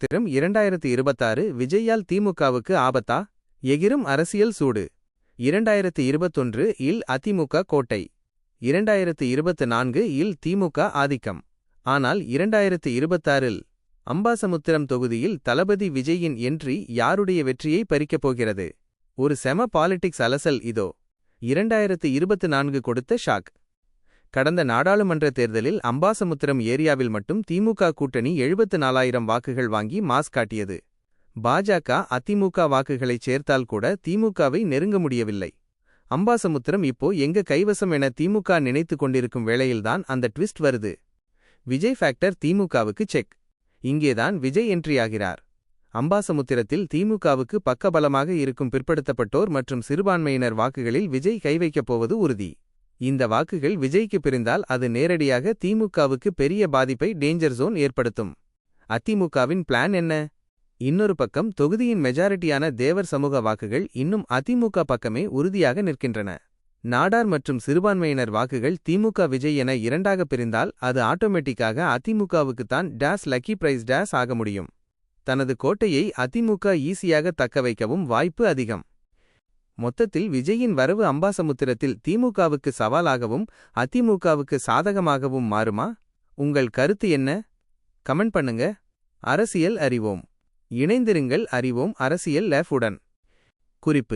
திரும் 2026 விஜயால் திமுகவுக்கு ஆபத்தா? எகிரும் அரசியல் சூடு. 2021 இல் அதிமுக கோட்டை. 2024 இல் திமுக ஆதிக்கம். ஆனால் 2026 இல் அம்பாசமுத்திரம் தொகுதியில் தளபதி விஜயின் என்ட்ரி யாருடைய வெற்றியை பறிக்கப் போகிறது? ஒரு செம பாலிடிக்ஸ் அலசல் இதோ. 2024 கொடுத்த ஷாக். கடந்த நாடாளுமன்ற தேர்தலில் அம்பாசமுத்திரம் ஏரியாவில் மட்டும் திமுக கூட்டணி 74,000 வாக்குகள் வாங்கி மாஸ் காட்டியது. பாஜக அதிமுக வாக்குகளைச் சேர்த்தால் கூட திமுகவை நெருங்க முடியவில்லை. அம்பாசமுத்திரம் இப்போ எங்க கைவசம் என திமுக நினைத்து கொண்டிருக்கும் வேளையில்தான் அந்த ட்விஸ்ட் வருது. விஜய் ஃபேக்டர் திமுகவுக்கு செக். இங்கேதான் விஜய் என்ட்ரியாகிறார். அம்பாசமுத்திரத்தில் திமுகவுக்கு பக்கபலமாக இருக்கும் பிற்படுத்தப்பட்டோர் மற்றும் சிறுபான்மையினர் வாக்குகளில் விஜய் கைவைக்கப் போவது உறுதி. இந்த வாக்குகள் விஜய்க்கு பிரிந்தால் அது நேரடியாக திமுகவுக்கு பெரிய பாதிப்பை டேஞ்சர் ஜோன் ஏற்படுத்தும். அதிமுகவின் பிளான் என்ன? இன்னொரு பக்கம் தொகுதியின் மெஜாரிட்டியான தேவர் சமூக வாக்குகள் இன்னும் அதிமுக பக்கமே உறுதியாக நிற்கின்றன. நாடார் மற்றும் சிறுபான்மையினர் வாக்குகள் திமுக விஜய் என இரண்டாக பிரிந்தால் அது ஆட்டோமேட்டிக்காக அதிமுகவுக்குத்தான் லக்கி பிரைஸ் ஆக முடியும். தனது கோட்டையை அதிமுக ஈஸியாக தக்கவைக்கவும் வாய்ப்பு அதிகம். மொத்தத்தில் விஜயின் வரவு அம்பாசமுத்திரத்தில் திமுகவுக்கு சவாலாகவும் அதிமுகவுக்கு சாதகமாகவும் மாறுமா? உங்கள் கருத்து என்ன? கமெண்ட் பண்ணுங்க. அரசியல் அறிவோம். இணைந்திருங்கள், அறிவோம் அரசியல் லேஃப் உடன். குறிப்பு.